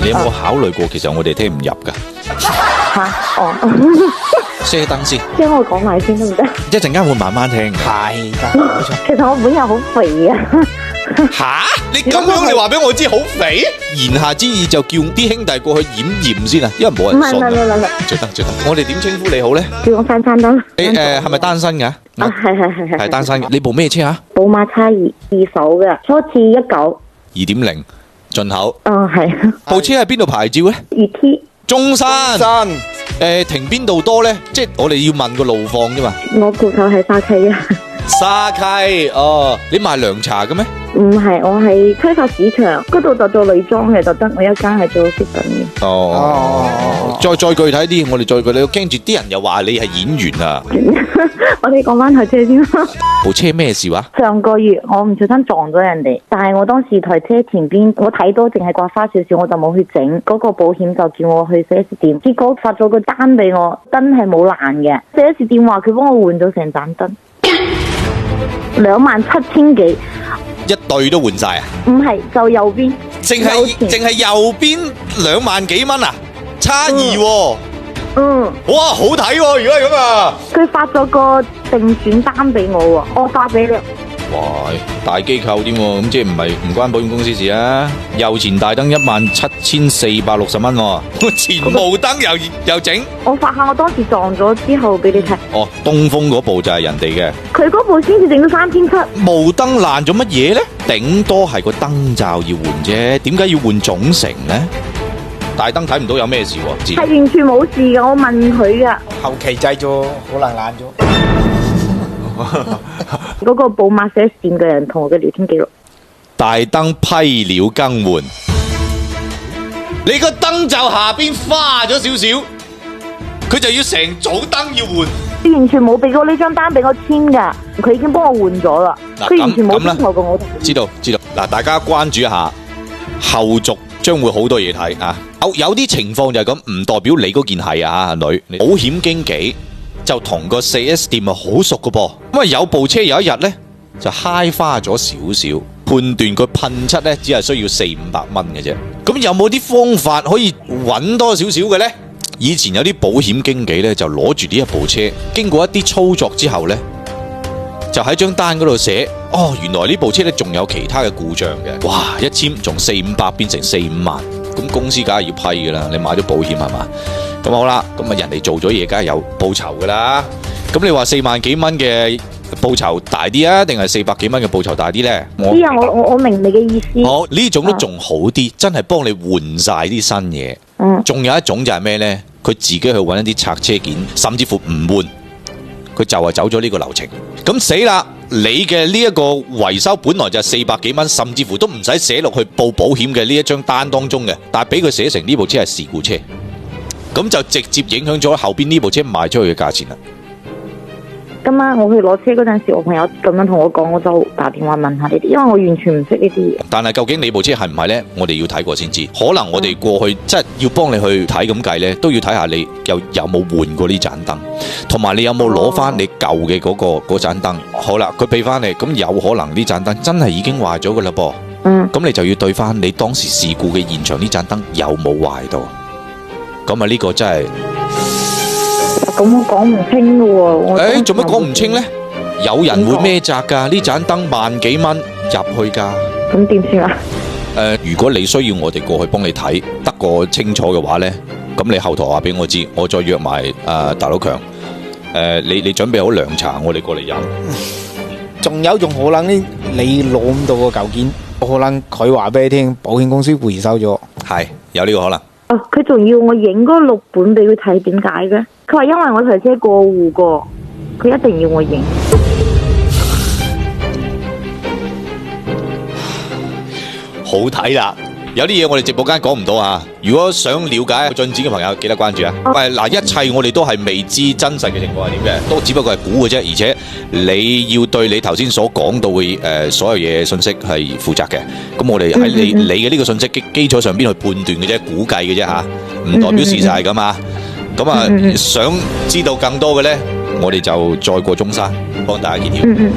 你有冇考慮過其實我哋聽唔入㗎？哦，熄燈先，即係我講埋先得唔得？一陣間會慢慢聽嘅。係得，冇錯。其實我本人好肥啊。吓？你咁樣你話俾我知好肥？言下之意就叫啲兄弟過去驗先啊，因為冇人信啊。唔係，最得。我哋點稱呼你好咧？叫我珊珊得啦。你係咪單身㗎？係。係單身嘅。你部咩車啊？寶馬叉二手嘅，初次19。2.0進口。係。部車係邊度牌照咧？粵 T。中山。真停邊度多咧？即係我哋要問個路況啫嘛。我鋪頭喺沙溪啊。沙溪哦，你賣涼茶嘅咩？唔係，我係批發市場嗰度就做女裝嘅，就得我一間係做飾品嘅。再具體啲，我哋再具體，驚住啲人又話你係演員啊！我哋講翻台車先啦。部車咩事話？上個月我唔小心撞咗人哋，但係我當時台車前邊我睇到淨係刮花少少，我就冇去整。嗰個保險就叫我去 4S 店，結果發咗個單俾我，燈係冇爛嘅。4S 店話佢幫我換咗成盞燈，27,000幾。一對都換晒啊？唔係，就右邊。淨係右邊2萬幾蚊啊？差異喎。哇，好睇喎！如果係咁啊，佢發咗個定選單俾我喎，我發俾你。哇，大機構添喎，咁即係唔關保險公司事啊？右前大燈17,460蚊喎，前霧燈又整。我發下我當時撞咗之後俾你睇。哦，東風嗰部就係人哋嘅。佢嗰部先至整到3,700。霧燈爛咗乜嘢咧？頂多係個燈罩要換啫，點解要換總成咧？大燈睇唔到有咩事喎？係完全冇事㗎，我問佢㗎。後期製咗，可能爛咗。嗰個寶馬4S店嘅人同我嘅聊天記錄。大燈批料更換，你個燈罩下邊花咗少少，佢就要成組燈要換。佢完全冇俾過呢張單俾我簽㗎，佢已經幫我換咗啦。佢完全冇要求過我。知道。嗱，大家關注一下，後續將會好多嘢睇啊！有啲情況就係咁，唔代表你嗰件係啊，女保險經紀就同個 4S 店好熟㗎噃。咁啊有部車有一日呢，就揩花咗少少，判斷佢噴漆呢，只係需要400-500蚊嘅啫。咁有冇啲方法可以揾多少少嘅呢？以前有啲保險經紀呢，就攞住呢一部車，經過一啲操作之後呢，就喺張單嗰度寫，原來呢部車呢仲有其他嘅故障嘅。哇，一簽從400-500變成4-5萬，咁公司梗係要批噶啦。你買咗保險係嘛？咁好啦，咁啊人哋做咗嘢，梗係有報酬噶啦。咁你話4萬幾蚊嘅報酬大啲啊，定係400幾蚊嘅報酬大啲呢？我明你嘅意思。好，呢種都仲好啲，真係幫你換晒啲新嘢。仲有一種就係咩呢？佢自己去揾一啲拆車件，甚至乎唔換，佢就係走咗呢個流程。咁死啦！你嘅呢一個維修本來就係400幾蚊，甚至乎都唔使寫落去報保險嘅呢一張單當中嘅，但係俾佢寫成呢部車係事故車，咁就直接影響咗後邊呢部車賣出去嘅價錢啦。今晚我去攞車嗰陣時，我朋友咁樣同我講，我就打電話問下呢啲，因為我完全唔識呢啲嘢。但係究竟你部車係唔係呢？我哋要睇過先知。可能我哋過去即係要幫你去睇咁計呢，都要睇下你有冇換過呢盞燈，同埋你有冇攞翻你舊嘅嗰盞燈。好啦，佢俾翻你，咁有可能呢盞燈真係已經壞咗噶啦噃。咁你就要對翻你當時事故嘅現場呢盞燈有冇壞到。咁啊呢個真係。咁我講唔清噶喎。做乜講唔清呢？有人會孭責噶，呢盞燈萬幾蚊入去噶。咁點算啊？如果你需要我哋過去幫你睇得個清楚嘅話呢，咁你後台話俾我知，我再約埋大佬強。你準備好涼茶，我哋過嚟飲。仲有仲可能你攞唔到個舊件，可能佢話俾你聽，保險公司回收咗。係有呢個可能。佢仲要我影嗰錄本俾佢睇，點解嘅？佢話因為我台車過戶過，佢一定要我影。好睇啦！有啲嘢我哋直播間講唔到啊！如果想了解進展嘅朋友，記得關注啊！嗱，一切我哋都係未知真實嘅情況係點嘅，都只不過係估嘅啫。而且你要對你頭先所講到嘅所有嘢信息係負責嘅。咁我哋喺你嘅呢個信息基礎上邊去判斷嘅啫，估計嘅啫嚇，唔代表事實係咁啊！咁啊，想知道更多嘅呢，我哋就再過中山幫大家揭曉。